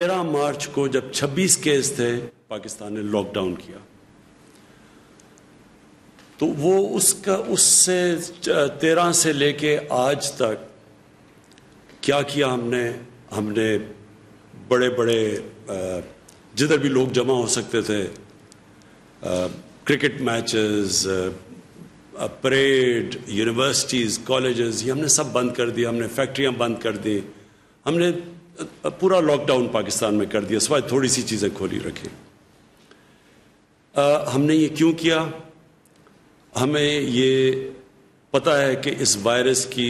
13 مارچ کو جب 26 کیس تھے پاکستان نے لاک ڈاؤن کیا تو وہ اس سے 13 سے لے کے آج تک کیا کیا ہم نے بڑے بڑے جدھر بھی لوگ جمع ہو سکتے تھے cricket matches parade universities colleges یہ ہم نے سب بند کر دیا. ہم نے فیکٹریاں بند کر دی. ہم نے پورا لاک ڈاؤن پاکستان میں کر دیا سوائے تھوڑی سی چیزیں کھولی رکھی. ہم نے یہ کیوں کیا؟ ہمیں یہ پتہ ہے کہ اس وائرس کی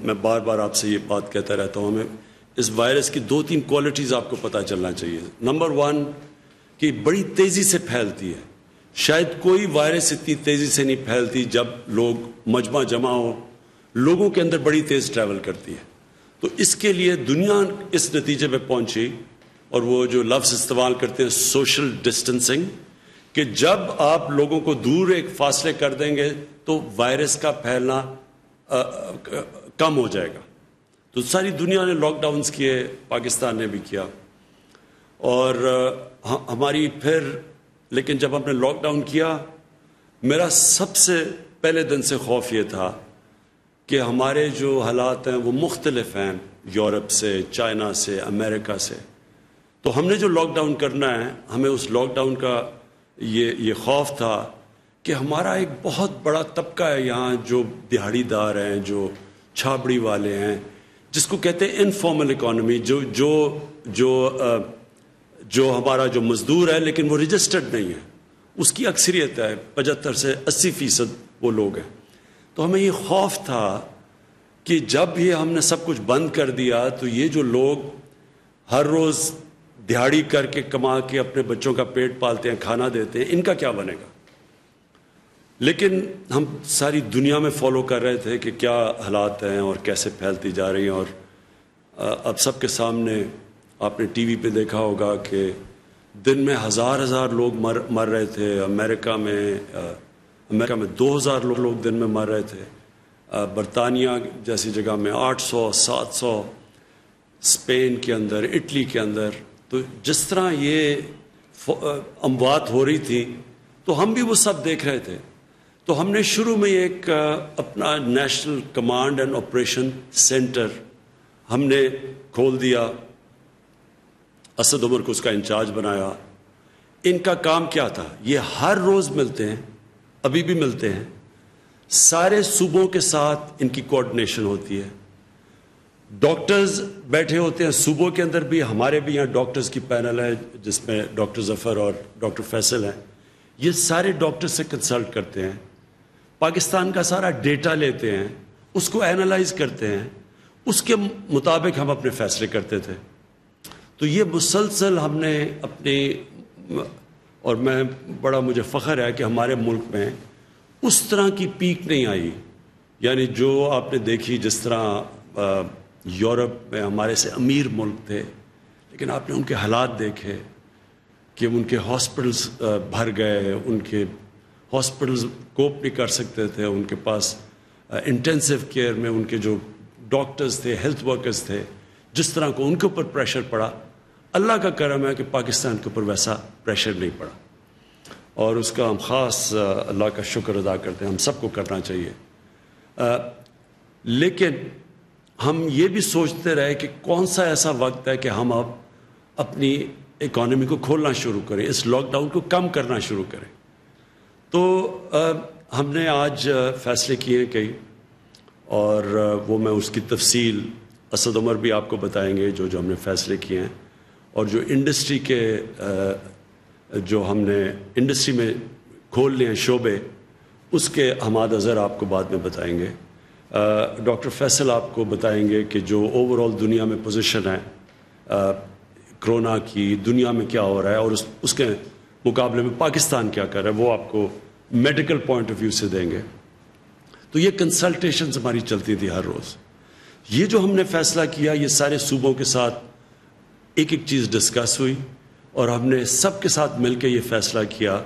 میں بار بار آپ سے یہ بات کہتا رہتا ہوں, ہمیں اس وائرس کی 2-3 کوالٹیز آپ کو پتہ چلنا چاہیے. نمبر 1 کہ بڑی تیزی سے پھیلتی ہے. شاید کوئی وائرس اتنی تیزی سے نہیں پھیلتی جب لوگ مجمع جمع ہو, لوگوں کے اندر بڑی تیز ٹریول کرتی ہے. تو اس کے لیے دنیا اس نتیجے پہ پہنچی اور وہ جو لفظ استعمال کرتے ہیں سوشل ڈسٹنسنگ, کہ جب آپ لوگوں کو دور ایک فاصلے کر دیں گے تو وائرس کا پھیلنا کم ہو جائے گا. تو ساری دنیا نے لاک ڈاؤنز کیے, پاکستان نے بھی کیا. اور ہماری لیکن جب ہم نے لاک ڈاؤن کیا, میرا سب سے پہلے دن سے خوف یہ تھا کہ ہمارے جو حالات ہیں وہ مختلف ہیں یورپ سے, چائنا سے, امریکہ سے. تو ہم نے جو لاک ڈاؤن کرنا ہے, ہمیں اس لاک ڈاؤن کا یہ خوف تھا کہ ہمارا ایک بہت بڑا طبقہ ہے یہاں جو دیہڑی دار ہیں, جو چھابڑی والے ہیں, جس کو کہتے ہیں انفارمل اکانومی, جو ہمارا جو مزدور ہے لیکن وہ رجسٹرڈ نہیں ہے, اس کی اکثریت ہے 75 سے 80% وہ لوگ ہیں. تو ہمیں یہ خوف تھا کہ جب یہ ہم نے سب کچھ بند کر دیا تو یہ جو لوگ ہر روز دیہڑی کر کے کما کے اپنے بچوں کا پیٹ پالتے ہیں, کھانا دیتے ہیں, ان کا کیا بنے گا. لیکن ہم ساری دنیا میں فالو کر رہے تھے کہ کیا حالات ہیں اور کیسے پھیلتی جا رہی ہیں. اور اب سب کے سامنے آپ نے ٹی وی پہ دیکھا ہوگا کہ دن میں ہزار لوگ مر رہے تھے. امریکہ میں 2000 لوگ دن میں مر رہے تھے. برطانیہ جیسی جگہ میں 800-700, اسپین کے اندر, اٹلی کے اندر. تو جس طرح یہ اموات ہو رہی تھی تو ہم بھی وہ سب دیکھ رہے تھے. تو ہم نے شروع میں ایک اپنا national command and operation centre ہم نے کھول دیا. اسد عمر کو اس کا انچارج بنایا. ان کا کام کیا تھا؟ یہ ہر روز ملتے ہیں, ابھی بھی ملتے ہیں, سارے صوبوں کے ساتھ ان کی کوآرڈینیشن ہوتی ہے. ڈاکٹرز بیٹھے ہوتے ہیں صوبوں کے اندر بھی, ہمارے بھی یہاں ڈاکٹرز کی پینل ہے جس میں ڈاکٹر ظفر اور ڈاکٹر فیصل ہیں. یہ سارے ڈاکٹر سے کنسلٹ کرتے ہیں, پاکستان کا سارا ڈیٹا لیتے ہیں, اس کو اینالائز کرتے ہیں, اس کے مطابق ہم اپنے فیصلے کرتے تھے. تو یہ مسلسل ہم نے اپنے, اور مجھے فخر ہے کہ ہمارے ملک میں اس طرح کی پیک نہیں آئی. یعنی جو آپ نے دیکھی جس طرح یورپ میں ہمارے سے امیر ملک تھے, لیکن آپ نے ان کے حالات دیکھے کہ ان کے ہاسپٹلز بھر گئے, ان کے ہاسپٹلز کوپ نہیں کر سکتے تھے, ان کے پاس انٹینسیو کیئر میں ان کے جو ڈاکٹرز تھے, ہیلتھ ورکرز تھے, جس طرح کو ان کے اوپر پریشر پڑا. اللہ کا کرم ہے کہ پاکستان کے اوپر ویسا پریشر نہیں پڑا, اور اس کا ہم خاص اللہ کا شکر ادا کرتے ہیں. ہم سب کو کرنا چاہیے. لیکن ہم یہ بھی سوچتے رہے کہ کون سا ایسا وقت ہے کہ ہم اب اپنی اکانومی کو کھولنا شروع کریں, اس لاک ڈاؤن کو کم کرنا شروع کریں. تو ہم نے آج فیصلے کیے کئی, اور وہ میں اس کی تفصیل اسد عمر بھی آپ کو بتائیں گے جو ہم نے فیصلے کیے ہیں, اور جو انڈسٹری کے جو ہم نے انڈسٹری میں کھول لیے ہیں شعبے, اس کے حماد اظہر آپ کو بعد میں بتائیں گے. ڈاکٹر فیصل آپ کو بتائیں گے کہ جو اوور آل دنیا میں پوزیشن ہے کرونا کی, دنیا میں کیا ہو رہا ہے, اور اس کے مقابلے میں پاکستان کیا کر رہا ہے, وہ آپ کو میڈیکل پوائنٹ آف ویو سے دیں گے. تو یہ کنسلٹیشنز ہماری چلتی تھی ہر روز. یہ جو ہم نے فیصلہ کیا, یہ سارے صوبوں کے ساتھ ایک چیز ڈسکس ہوئی, اور ہم نے سب کے ساتھ مل کے یہ فیصلہ کیا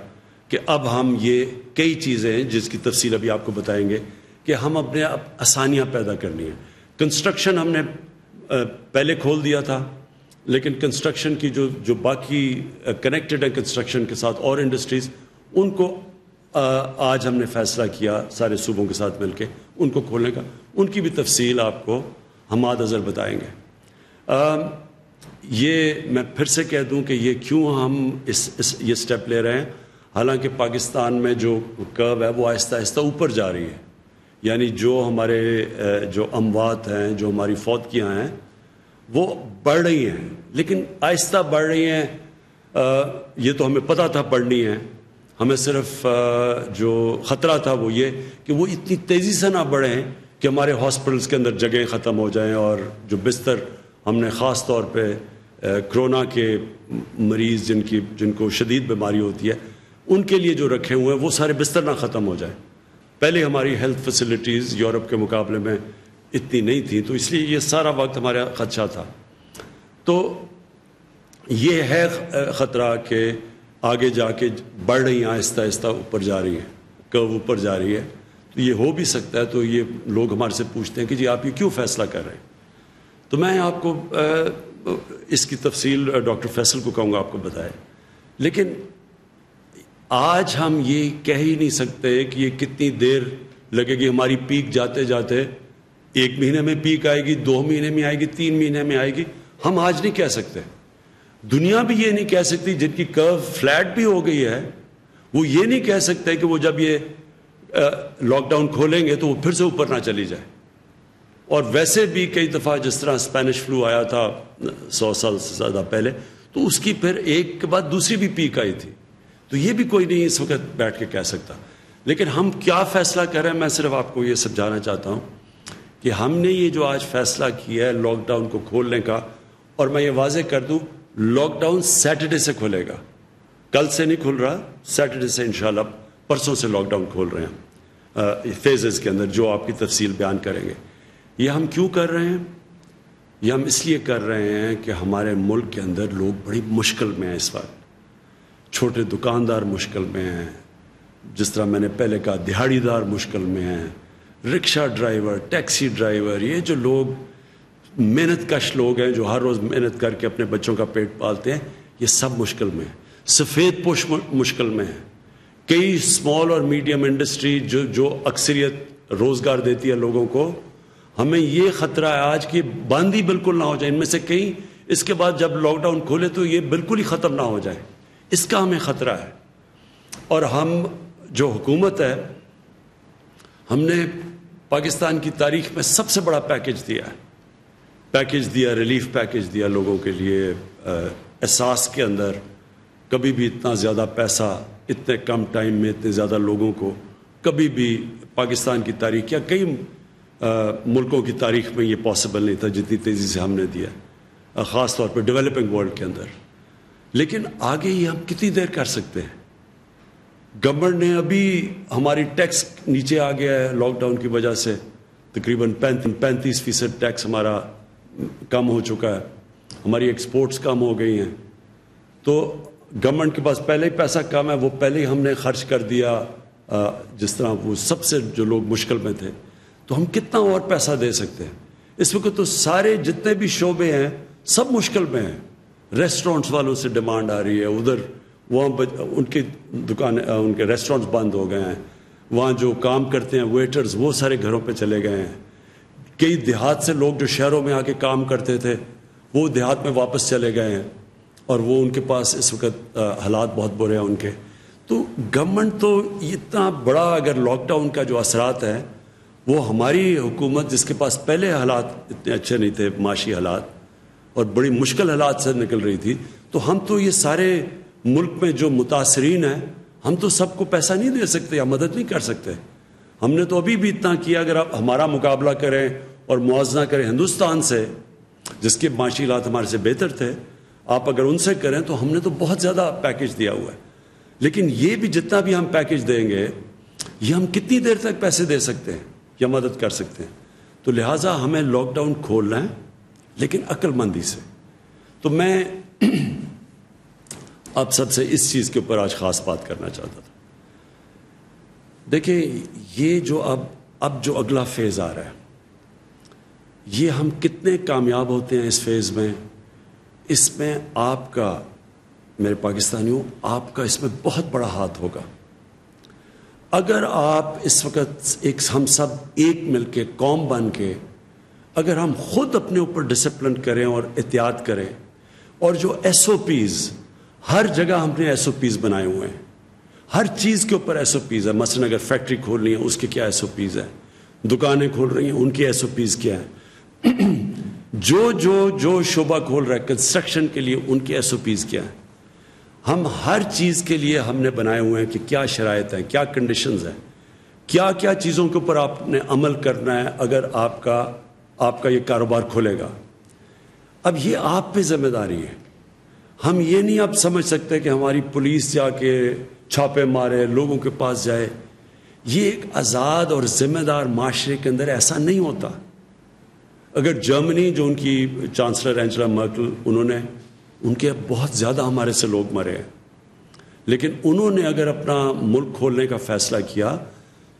کہ اب ہم یہ کئی چیزیں ہیں جس کی تفصیل ابھی آپ کو بتائیں گے کہ ہم اپنے آسانیاں پیدا کرنی ہیں. کنسٹرکشن ہم نے پہلے کھول دیا تھا, لیکن کنسٹرکشن کی جو باقی کنیکٹڈ ہے کنسٹرکشن کے ساتھ اور انڈسٹریز، ان کو آج ہم نے فیصلہ کیا سارے صوبوں کے ساتھ مل کے ان کو کھولنے کا. ان کی بھی تفصیل آپ کو حماد اظہر بتائیں گے. یہ میں پھر سے کہہ دوں کہ یہ کیوں ہم یہ سٹیپ لے رہے ہیں، حالانکہ پاکستان میں جو کرو ہے وہ آہستہ آہستہ اوپر جا رہی ہے. یعنی جو ہمارے جو اموات ہیں، جو ہماری فوتگیاں ہیں، وہ بڑھ رہی ہیں، لیکن آہستہ بڑھ رہی ہیں. یہ تو ہمیں پتہ تھا بڑھنی ہے. ہمیں صرف جو خطرہ تھا وہ یہ کہ وہ اتنی تیزی سے نہ بڑھیں کہ ہمارے ہاسپٹلس کے اندر جگہیں ختم ہو جائیں، اور جو بستر ہم نے خاص طور پہ کرونا کے مریض جن کو شدید بیماری ہوتی ہے ان کے لیے جو رکھے ہوئے ہیں وہ سارے بستر نہ ختم ہو جائیں. پہلے ہماری ہیلتھ فیسلٹیز یورپ کے مقابلے میں اتنی نہیں تھیں، تو اس لیے یہ سارا وقت ہمارا خدشہ تھا. تو یہ ہے خطرہ کہ آگے جا کے بڑھ رہی ہیں، آہستہ آہستہ اوپر جا رہی ہیں، کرو اوپر جا رہی ہے. تو یہ ہو بھی سکتا ہے. تو یہ لوگ ہمارے سے پوچھتے ہیں کہ جی آپ یہ کیوں فیصلہ کر رہے ہیں. تو میں آپ کو اس کی تفصیل ڈاکٹر فیصل کو کہوں گا آپ کو بتائے. لیکن آج ہم یہ کہہ ہی نہیں سکتے کہ یہ کتنی دیر لگے گی. ہماری پیک جاتے جاتے 1 مہینے میں پیک آئے گی، 2 مہینے میں آئے گی، 3 مہینے میں آئے گی. ہم آج نہیں کہہ سکتے. دنیا بھی یہ نہیں کہہ سکتی. جن کی کرو فلیٹ بھی ہو گئی ہے وہ یہ نہیں کہہ سکتے کہ وہ جب یہ لاک ڈاؤن کھولیں گے تو وہ پھر سے اوپر نہ چلی جائے. اور ویسے بھی کئی دفعہ جس طرح اسپینش فلو آیا تھا 100 سال سے زیادہ پہلے، تو اس کی پھر ایک کے بعد دوسری بھی پیک آئی تھی. تو یہ بھی کوئی نہیں اس وقت بیٹھ کے کہہ سکتا. لیکن ہم کیا فیصلہ کر رہے ہیں، میں صرف آپ کو یہ سمجھانا چاہتا ہوں کہ ہم نے یہ جو آج فیصلہ کیا ہے لاک ڈاؤن کو کھولنے کا، اور میں یہ واضح کر دوں لاک ڈاؤن سیٹرڈے سے کھلے گا. کل سے نہیں کھل رہا، سیٹرڈے سے انشاءاللہ پرسوں سے لاک ڈاؤن کھول رہے ہیں فیزز کے اندر، جو آپ کی تفصیل بیان کریں گے. یہ ہم کیوں کر رہے ہیں؟ یہ ہم اس لیے کر رہے ہیں کہ ہمارے ملک کے اندر لوگ بڑی مشکل میں ہیں اس وقت. چھوٹے دکاندار مشکل میں ہیں، جس طرح میں نے پہلے کہا دہاڑی دار مشکل میں ہیں، رکشہ ڈرائیور، ٹیکسی ڈرائیور، یہ جو لوگ محنت کش لوگ ہیں جو ہر روز محنت کر کے اپنے بچوں کا پیٹ پالتے ہیں، یہ سب مشکل میں ہیں. سفید پوش مشکل میں ہیں. کئی اسمال اور میڈیم انڈسٹری جو اکثریت روزگار دیتی ہے لوگوں کو، ہمیں یہ خطرہ ہے آج کہ بند ہی بالکل نہ ہو جائے. ان میں سے کئی اس کے بعد جب لاک ڈاؤن کھولے تو یہ بالکل ہی ختم نہ ہو جائے. اس کا ہمیں خطرہ ہے. اور ہم جو حکومت ہے، ہم نے پاکستان کی تاریخ میں سب سے بڑا پیکج دیا، ریلیف پیکج دیا لوگوں کے لیے. احساس کے اندر کبھی بھی اتنا زیادہ پیسہ اتنے کم ٹائم میں اتنے زیادہ لوگوں کو کبھی بھی پاکستان کی تاریخ یا کئی ملکوں کی تاریخ میں یہ پاسبل نہیں تھا جتنی تیزی سے ہم نے دیا، خاص طور پہ ڈیولپنگ ورلڈ کے اندر. لیکن آگے یہ ہم کتنی دیر کر سکتے ہیں؟ گورنمنٹ نے ابھی ہماری ٹیکس نیچے آ گیا ہے لاک ڈاؤن کی وجہ سے، تقریباً 35% ٹیکس ہمارا کم ہو چکا ہے. ہماری ایکسپورٹس کم ہو گئی ہیں. تو گورنمنٹ کے پاس پہلے ہی پیسہ کم ہے، وہ پہلے ہی ہم نے خرچ کر دیا. جس طرح وہ سب سے جو لوگ مشکل میں تھے، تو ہم کتنا اور پیسہ دے سکتے ہیں؟ اس وقت تو سارے جتنے بھی شعبے ہیں سب مشکل میں ہیں. ریسٹورنٹس والوں سے ڈیمانڈ آ رہی ہے، ادھر وہاں ان کی دکانیں، ان کے ریسٹورنٹس بند ہو گئے ہیں. وہاں جو کام کرتے ہیں ویٹرز، وہ سارے گھروں پہ چلے گئے ہیں. کئی دیہات سے لوگ جو شہروں میں آ کے کام کرتے تھے وہ دیہات میں واپس چلے گئے ہیں، اور وہ ان کے پاس اس وقت حالات بہت برے ہیں ان کے. تو گورنمنٹ تو اتنا بڑا، اگر لاک ڈاؤن کا جو اثرات ہے وہ ہماری حکومت جس کے پاس پہلے حالات اتنے اچھے نہیں تھے، معاشی حالات اور بڑی مشکل حالات سے نکل رہی تھی، تو ہم تو یہ سارے ملک میں جو متاثرین ہیں ہم تو سب کو پیسہ نہیں دے سکتے یا مدد نہیں کر سکتے. ہم نے تو ابھی بھی اتنا کیا. اگر آپ ہمارا مقابلہ کریں اور موازنہ کریں ہندوستان سے، جس کے معاشی حالات ہمارے سے بہتر تھے، آپ اگر ان سے کریں تو ہم نے تو بہت زیادہ پیکج دیا ہوا ہے. لیکن یہ بھی جتنا بھی ہم پیکج دیں گے، یہ ہم کتنی دیر تک پیسے دے سکتے ہیں یا مدد کر سکتے ہیں؟ تو لہٰذا ہمیں لاک ڈاؤن کھولنا ہے، لیکن عقل مندی سے. تو میں آپ سب سے اس چیز کے اوپر آج خاص بات کرنا چاہتا تھا. دیکھیں، یہ جو اب جو اگلا فیز آ رہا ہے، یہ ہم کتنے کامیاب ہوتے ہیں اس فیز میں، اس میں آپ کا، میرے پاکستانیوں، آپ کا اس میں بہت بڑا ہاتھ ہوگا. اگر آپ اس وقت ہم سب ایک مل کے، قوم بن کے، اگر ہم خود اپنے اوپر ڈسپلن کریں اور احتیاط کریں، اور جو ایس او پیز، ہر جگہ ہم نے ایس او پیز بنائے ہوئے ہیں، ہر چیز کے اوپر ایس او پیز ہے. مثلا اگر فیکٹری کھولنی ہے اس کے کیا ایس او پیز ہے، دکانیں کھول رہی ہیں ان کی ایس او پیز کیا ہے، جو شعبہ کھول رہا ہے کنسٹرکشن کے لیے ان کی ایس او پیز کیا ہے. ہم ہر چیز کے لیے ہم نے بنائے ہوئے ہیں کہ کیا شرائط ہیں، کیا کنڈیشنز ہیں، کیا کیا چیزوں کے اوپر آپ نے عمل کرنا ہے اگر آپ کا یہ کاروبار کھولے گا. اب یہ آپ پہ ذمہ داری ہے. ہم یہ نہیں اب سمجھ سکتے کہ ہماری پولیس جا کے چھاپے مارے، لوگوں کے پاس جائے. یہ ایک آزاد اور ذمہ دار معاشرے کے اندر ایسا نہیں ہوتا. اگر جرمنی، جو ان کی چانسلر اینجلا مرکل، ان کے بہت زیادہ ہمارے سے لوگ مرے ہیں، لیکن انہوں نے اگر اپنا ملک کھولنے کا فیصلہ کیا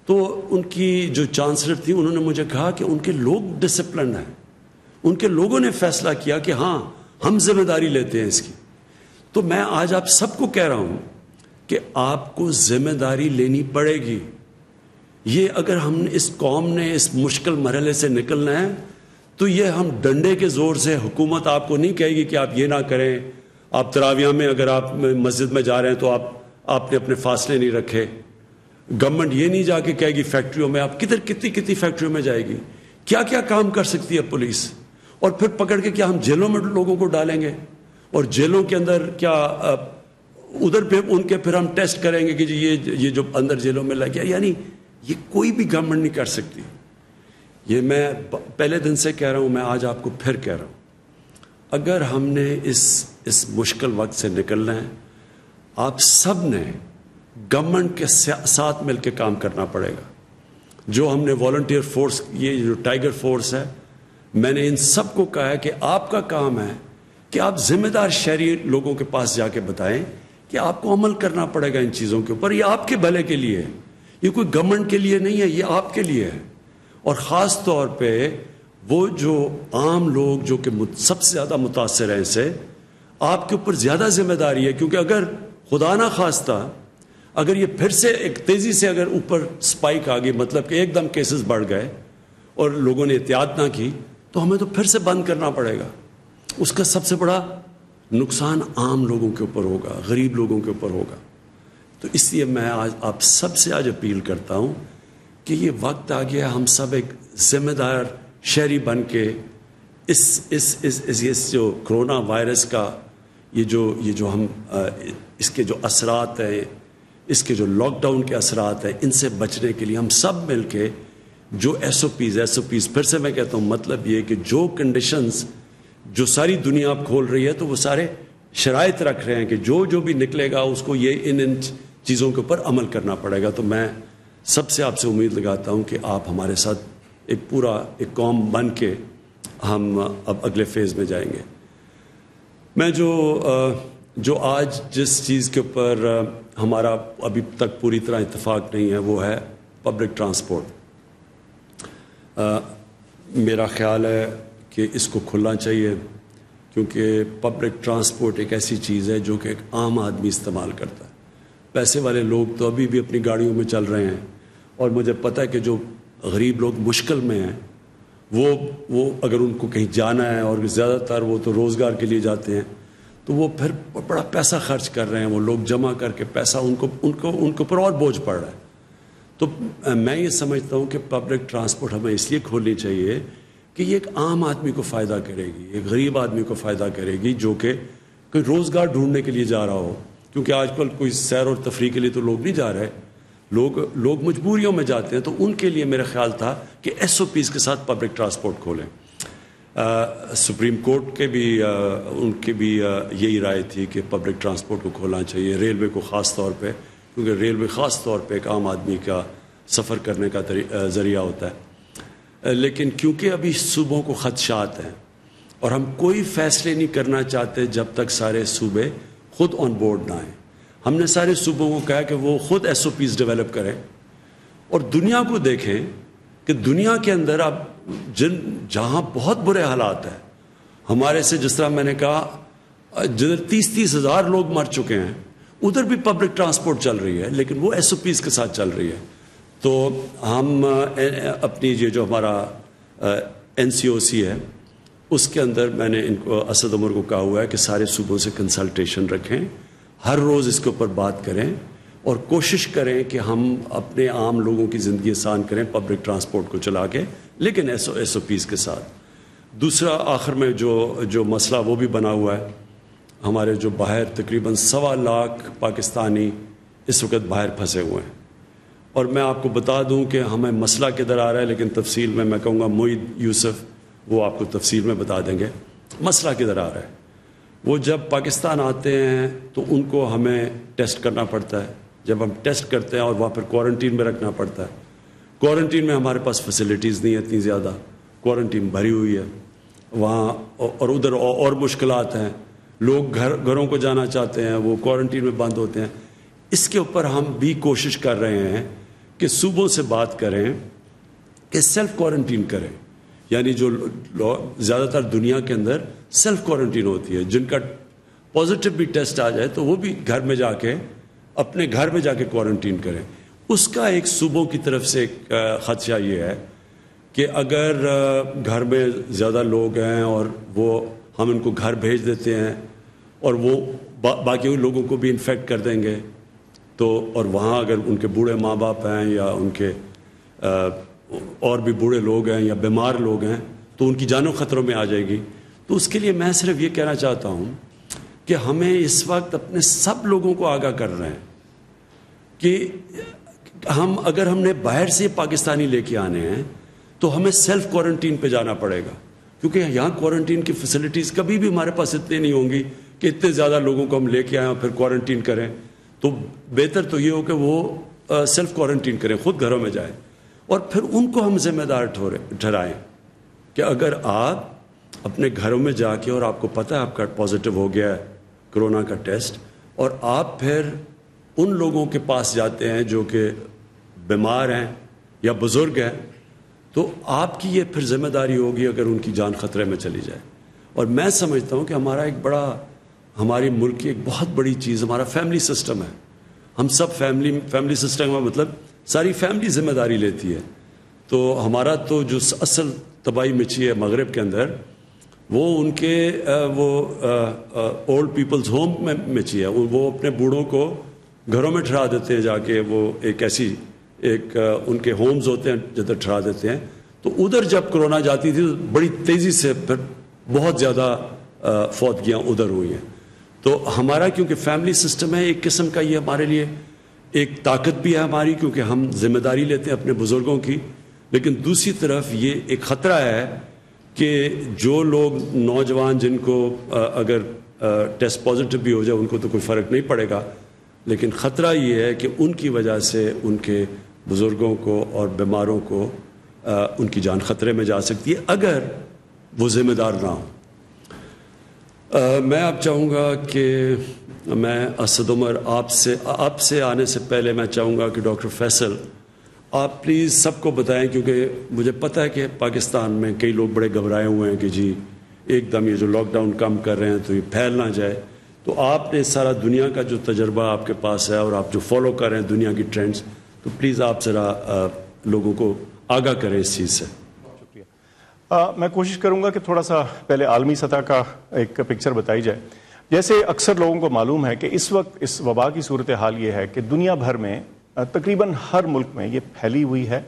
تو ان کی جو چانسلر تھی انہوں نے مجھے کہا کہ ان کے لوگ ڈسپلن ہیں، ان کے لوگوں نے فیصلہ کیا کہ ہاں ہم ذمہ داری لیتے ہیں اس کی. تو میں آج آپ سب کو کہہ رہا ہوں کہ آپ کو ذمہ داری لینی پڑے گی. یہ اگر ہم اس قوم نے اس مشکل مرحلے سے نکلنا ہے تو یہ ہم ڈنڈے کے زور سے، حکومت آپ کو نہیں کہے گی کہ آپ یہ نہ کریں. آپ تراویح میں اگر آپ مسجد میں جا رہے ہیں تو آپ نے اپنے فاصلے نہیں رکھے. گورنمنٹ یہ نہیں جا کے کہے گی فیکٹریوں میں، آپ کتنی فیکٹریوں میں جائے گی. کیا کیا کام کر سکتی ہے پولیس، اور پھر پکڑ کے کیا ہم جیلوں میں لوگوں کو ڈالیں گے، اور جیلوں کے اندر کیا ادھر پہ ان کے پھر ہم ٹیسٹ کریں گے کہ جی یہ جو اندر جیلوں میں لگ گیا. یعنی یہ کوئی بھی گورنمنٹ نہیں کر سکتی. یہ میں پہلے دن سے کہہ رہا ہوں، میں آج آپ کو پھر کہہ رہا ہوں، اگر ہم نے اس مشکل وقت سے نکلنا ہے، آپ سب نے گورنمنٹ کے ساتھ مل کے کام کرنا پڑے گا. جو ہم نے والنٹیئر فورس، یہ جو ٹائیگر فورس ہے، میں نے ان سب کو کہا ہے کہ آپ کا کام ہے کہ آپ ذمہ دار شہری لوگوں کے پاس جا کے بتائیں کہ آپ کو عمل کرنا پڑے گا ان چیزوں کے اوپر. یہ آپ کے بھلے کے لیے ہے، یہ کوئی گورنمنٹ کے لیے نہیں ہے، یہ آپ کے لیے ہے. اور خاص طور پہ وہ جو عام لوگ جو کہ سب سے زیادہ متاثر ہیں، اسے آپ کے اوپر زیادہ ذمہ داری ہے. کیونکہ اگر خدا نہ خواستہ اگر یہ پھر سے ایک تیزی سے اگر اوپر سپائک آ گئی، مطلب کہ ایک دم کیسز بڑھ گئے اور لوگوں نے احتیاط نہ کی، تو ہمیں تو پھر سے بند کرنا پڑے گا. اس کا سب سے بڑا نقصان عام لوگوں کے اوپر ہوگا، غریب لوگوں کے اوپر ہوگا. تو اس لیے میں آج آپ سب سے آج اپیل کرتا ہوں کہ یہ وقت آ گیا، ہم سب ایک ذمہ دار شہری بن کے اس جو کرونا وائرس کا یہ جو ہم اس کے جو اثرات ہیں، اس کے جو لاک ڈاؤن کے اثرات ہیں، ان سے بچنے کے لیے ہم سب مل کے جو ایس او پیز پھر سے میں کہتا ہوں، مطلب یہ کہ جو کنڈیشنز جو ساری دنیا اب کھول رہی ہے تو وہ سارے شرائط رکھ رہے ہیں کہ جو بھی نکلے گا اس کو یہ ان چیزوں کے اوپر عمل کرنا پڑے گا. تو میں سب سے آپ سے امید لگاتا ہوں کہ آپ ہمارے ساتھ ایک قوم بن کے ہم اب اگلے فیز میں جائیں گے. میں جو آج جس چیز کے اوپر ہمارا ابھی تک پوری طرح اتفاق نہیں ہے وہ ہے پبلک ٹرانسپورٹ. میرا خیال ہے کہ اس کو کھلنا چاہیے، کیونکہ پبلک ٹرانسپورٹ ایک ایسی چیز ہے جو کہ ایک عام آدمی استعمال کرتا ہے. پیسے والے لوگ تو ابھی بھی اپنی گاڑیوں میں چل رہے ہیں، اور مجھے پتہ ہے کہ جو غریب لوگ مشکل میں ہیں وہ اگر ان کو کہیں جانا ہے، اور زیادہ تر وہ تو روزگار کے لیے جاتے ہیں، تو وہ پھر بڑا پیسہ خرچ کر رہے ہیں. وہ لوگ جمع کر کے پیسہ ان کے اوپر اور بوجھ پڑ رہا ہے. تو میں یہ سمجھتا ہوں کہ پبلک ٹرانسپورٹ ہمیں اس لیے کھولنی چاہیے کہ یہ ایک عام آدمی کو فائدہ کرے گی، ایک غریب آدمی کو فائدہ کرے گی جو کہ کوئی روزگار ڈھونڈنے کے لیے جا رہا ہو. کیونکہ آج کل کوئی سیر اور تفریح کے لیے تو لوگ نہیں جا رہے، لوگ مجبوریوں میں جاتے ہیں. تو ان کے لیے میرا خیال تھا کہ ایس او پیز کے ساتھ پبلک ٹرانسپورٹ کھولیں. سپریم کورٹ کے بھی ان کی بھی یہی رائے تھی کہ پبلک ٹرانسپورٹ کو کھولنا چاہیے، ریلوے کو خاص طور پہ، کیونکہ ریلوے خاص طور پہ ایک عام آدمی کا سفر کرنے کا ذریعہ ہوتا ہے. لیکن کیونکہ ابھی صوبوں کو خدشات ہیں اور ہم کوئی فیصلے نہیں کرنا چاہتے جب تک سارے صوبے خود آن بورڈ نہ آئیں. ہم نے سارے صوبوں کو کہا کہ وہ خود ایس او پیز ڈیولپ کریں، اور دنیا کو دیکھیں کہ دنیا کے اندر اب جہاں بہت برے حالات ہیں، ہمارے سے جس طرح میں نے کہا جدھر 30 ہزار لوگ مر چکے ہیں ادھر بھی پبلک ٹرانسپورٹ چل رہی ہے، لیکن وہ ایس او پیز کے ساتھ چل رہی ہے. تو ہم اپنی یہ جو ہمارا NCOC ہے اس کے اندر میں نے ان کو اسد عمر کو کہا ہوا ہے کہ سارے صوبوں سے کنسلٹیشن رکھیں، ہر روز اس کے اوپر بات کریں اور کوشش کریں کہ ہم اپنے عام لوگوں کی زندگی آسان کریں پبلک ٹرانسپورٹ کو چلا کے، لیکن ایس او پیز کے ساتھ. دوسرا آخر میں جو مسئلہ وہ بھی بنا ہوا ہے، ہمارے جو باہر تقریباً 1.25 لاکھ پاکستانی اس وقت باہر پھنسے ہوئے ہیں. اور میں آپ کو بتا دوں کہ ہمیں مسئلہ کدھر آ رہا ہے، لیکن تفصیل میں کہوں گا معید یوسف وہ آپ کو تفصیل میں بتا دیں گے مسئلہ کدھر آ رہا ہے. وہ جب پاکستان آتے ہیں تو ان کو ہمیں ٹیسٹ کرنا پڑتا ہے، جب ہم ٹیسٹ کرتے ہیں اور وہاں پر کوارنٹین میں رکھنا پڑتا ہے. کوارنٹین میں ہمارے پاس فیسلٹیز نہیں اتنی زیادہ، کوارنٹین بھری ہوئی ہے وہاں، اور ادھر اور مشکلات ہیں، لوگ گھروں کو جانا چاہتے ہیں وہ کوارنٹین میں بند ہوتے ہیں. اس کے اوپر ہم بھی کوشش کر رہے ہیں کہ صوبوں سے بات کریں کہ سیلف کوارنٹین کریں، یعنی جو زیادہ تر دنیا کے اندر سیلف کوارنٹین ہوتی ہے، جن کا پازیٹیو بھی ٹیسٹ آ جائے تو وہ بھی گھر میں جا کے اپنے گھر میں جا کے کوارنٹین کریں. اس کا ایک صوبوں کی طرف سے ایک خدشہ یہ ہے کہ اگر گھر میں زیادہ لوگ ہیں اور وہ ہم ان کو گھر بھیج دیتے ہیں اور وہ باقی لوگوں کو بھی انفیکٹ کر دیں گے تو، اور وہاں اگر ان کے بوڑھے ماں باپ ہیں یا ان کے اور بھی بوڑھے لوگ ہیں یا بیمار لوگ ہیں تو ان کی جانوں خطروں میں آ جائے گی. تو اس کے لیے میں صرف یہ کہنا چاہتا ہوں کہ ہمیں اس وقت اپنے سب لوگوں کو آگاہ کر رہے ہیں کہ اگر ہم نے باہر سے پاکستانی لے کے آنے ہیں تو ہمیں سیلف کوارنٹین پہ جانا پڑے گا، کیونکہ یہاں کوارنٹین کی فیسلٹیز کبھی بھی ہمارے پاس اتنے نہیں ہوں گی کہ اتنے زیادہ لوگوں کو ہم لے کے آئیں اور پھر کوارنٹین کریں. تو بہتر تو یہ ہو کہ وہ سیلف کوارنٹین کریں، خود گھروں میں جائیں، اور پھر ان کو ہم ذمہ دار ٹھہرائیں کہ اگر آپ اپنے گھروں میں جا کے اور آپ کو پتہ ہے آپ کا پازیٹیو ہو گیا ہے کرونا کا ٹیسٹ، اور آپ پھر ان لوگوں کے پاس جاتے ہیں جو کہ بیمار ہیں یا بزرگ ہیں، تو آپ کی یہ پھر ذمہ داری ہوگی اگر ان کی جان خطرے میں چلی جائے. اور میں سمجھتا ہوں کہ ہمارا ایک بڑا، ہماری ملک کی ایک بہت بڑی چیز ہمارا فیملی سسٹم ہے. ہم سب فیملی سسٹم کا مطلب ساری فیملی ذمہ داری لیتی ہے. تو ہمارا تو جو اصل تباہی مچی ہے مغرب کے اندر وہ ان کے وہ اولڈ پیپلز ہوم میں مچی ہے. وہ اپنے بوڑھوں کو گھروں میں ٹھہرا دیتے ہیں جا کے، وہ ایک ایسی ان کے ہومز ہوتے ہیں جدھر ٹھہرا دیتے ہیں. تو ادھر جب کرونا جاتی تھی تو بڑی تیزی سے پھر بہت زیادہ فوتگیاں ادھر ہوئی ہیں. تو ہمارا کیونکہ فیملی سسٹم ہے ایک قسم کا، یہ ہمارے لیے ایک طاقت بھی ہے ہماری، کیونکہ ہم ذمہ داری لیتے ہیں اپنے بزرگوں کی. لیکن دوسری طرف یہ ایک خطرہ ہے کہ جو لوگ نوجوان جن کو اگر ٹیسٹ پازیٹیو بھی ہو جائے ان کو تو کوئی فرق نہیں پڑے گا، لیکن خطرہ یہ ہے کہ ان کی وجہ سے ان کے بزرگوں کو اور بیماروں کو ان کی جان خطرے میں جا سکتی ہے اگر وہ ذمہ دار نہ ہوں. میں اب چاہوں گا کہ میں اسد عمر آپ سے آنے سے پہلے میں چاہوں گا کہ ڈاکٹر فیصل آپ پلیز سب کو بتائیں، کیونکہ مجھے پتہ ہے کہ پاکستان میں کئی لوگ بڑے گھبرائے ہوئے ہیں کہ جی ایک دم یہ جو لاک ڈاؤن کم کر رہے ہیں تو یہ پھیل نہ جائے. تو آپ نے سارا دنیا کا جو تجربہ آپ کے پاس ہے اور آپ جو فالو کر رہے ہیں دنیا کی ٹرینڈز، تو پلیز آپ ذرا لوگوں کو آگاہ کریں اس چیز سے. میں کوشش کروں گا کہ تھوڑا سا پہلے عالمی سطح کا ایک پکچر بتائی جائے. جیسے اکثر لوگوں کو معلوم ہے کہ اس وقت اس وبا کی صورتحال یہ ہے کہ دنیا بھر میں تقریباً ہر ملک میں یہ پھیلی ہوئی ہے،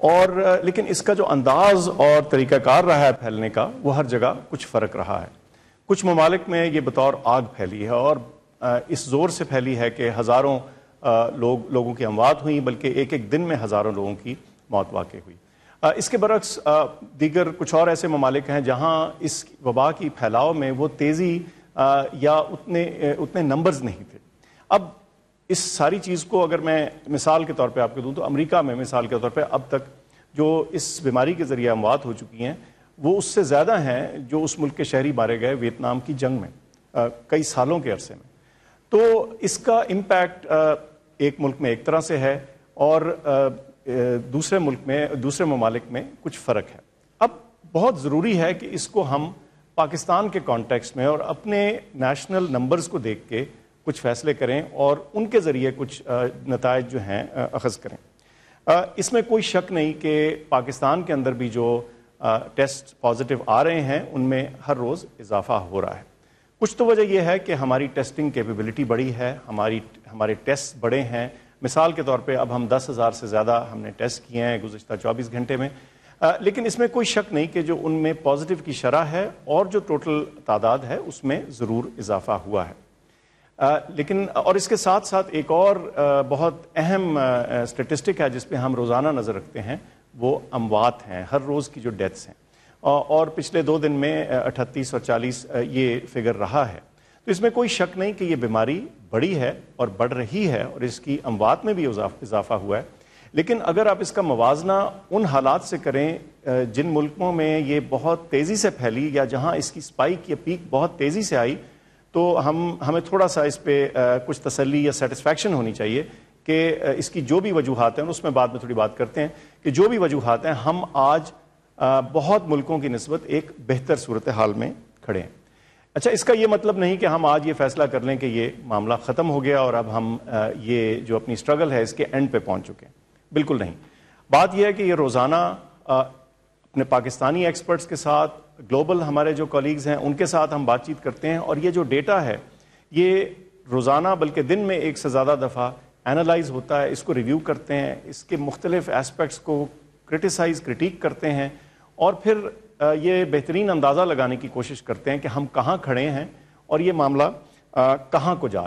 اور لیکن اس کا جو انداز اور طریقہ کار رہا ہے پھیلنے کا وہ ہر جگہ کچھ فرق رہا ہے. کچھ ممالک میں یہ بطور آگ پھیلی ہے اور اس زور سے پھیلی ہے کہ ہزاروں لوگوں کی اموات ہوئیں، بلکہ ایک ایک دن میں ہزاروں لوگوں کی موت واقع ہوئی. اس کے برعکس دیگر کچھ اور ایسے ممالک ہیں جہاں اس وبا کی پھیلاؤ میں وہ تیزی یا اتنے نمبرز نہیں تھے. اب اس ساری چیز کو اگر میں مثال کے طور پہ آپ کو دوں تو امریکہ میں مثال کے طور پہ اب تک جو اس بیماری کے ذریعے اموات ہو چکی ہیں وہ اس سے زیادہ ہیں جو اس ملک کے شہری مارے گئے ویتنام کی جنگ میں کئی سالوں کے عرصے میں. تو اس کا امپیکٹ ایک ملک میں ایک طرح سے ہے اور دوسرے ممالک میں کچھ فرق ہے. اب بہت ضروری ہے کہ اس کو ہم پاکستان کے کانٹیکسٹ میں اور اپنے نیشنل نمبرز کو دیکھ کے کچھ فیصلے کریں اور ان کے ذریعے کچھ نتائج جو ہیں اخذ کریں۔ اس میں کوئی شک نہیں کہ پاکستان کے اندر بھی جو ٹیسٹ پازیٹیو آ رہے ہیں ان میں ہر روز اضافہ ہو رہا ہے۔ کچھ تو وجہ یہ ہے کہ ہماری ٹیسٹنگ کیپیبلٹی بڑی ہے، ہمارے ٹیسٹ بڑے ہیں۔ مثال کے طور پہ اب ہم 10,000 سے زیادہ ہم نے ٹیسٹ کیے ہیں گزشتہ 24 گھنٹے میں، لیکن اس میں کوئی شک نہیں کہ جو ان میں پازیٹیو کی شرح ہے اور جو ٹوٹل تعداد ہے اس میں ضرور اضافہ ہوا ہے۔ لیکن اور اس کے ساتھ ساتھ ایک اور بہت اہم اسٹیٹسٹک ہے جس پہ ہم روزانہ نظر رکھتے ہیں، وہ اموات ہیں، ہر روز کی جو ڈیتھس ہیں، اور پچھلے 2 دن میں 38 اور 40 یہ فگر رہا ہے۔ تو اس میں کوئی شک نہیں کہ یہ بیماری بڑی ہے اور بڑھ رہی ہے اور اس کی اموات میں بھی اضافہ ہوا ہے۔ لیکن اگر آپ اس کا موازنہ ان حالات سے کریں جن ملکوں میں یہ بہت تیزی سے پھیلی یا جہاں اس کی سپائک یا پیک بہت تیزی سے آئی، تو ہمیں تھوڑا سا اس پہ کچھ تسلی یا سیٹسفیکشن ہونی چاہیے کہ اس کی جو بھی وجوہات ہیں، اس میں بعد میں تھوڑی بات کرتے ہیں کہ جو بھی وجوہات ہیں، ہم آج بہت ملکوں کی نسبت ایک بہتر صورتحال میں کھڑے ہیں۔ اچھا، اس کا یہ مطلب نہیں کہ ہم آج یہ فیصلہ کر لیں کہ یہ معاملہ ختم ہو گیا اور اب ہم یہ جو اپنی سٹرگل ہے اس کے اینڈ پہ پہنچ چکے ہیں، بالکل نہیں۔ بات یہ ہے کہ یہ روزانہ اپنے پاکستانی ایکسپرٹس کے ساتھ، گلوبل ہمارے جو کولیگز ہیں ان کے ساتھ ہم بات چیت کرتے ہیں، اور یہ جو ڈیٹا ہے یہ روزانہ بلکہ دن میں 1 سے زیادہ دفعہ اینالائز ہوتا ہے، اس کو ریویو کرتے ہیں، اس کے مختلف ایسپیکٹس کو کریٹیک کرتے ہیں، اور پھر یہ بہترین اندازہ لگانے کی کوشش کرتے ہیں کہ ہم کہاں کھڑے ہیں اور یہ معاملہ کہاں کو جا رہا ہے۔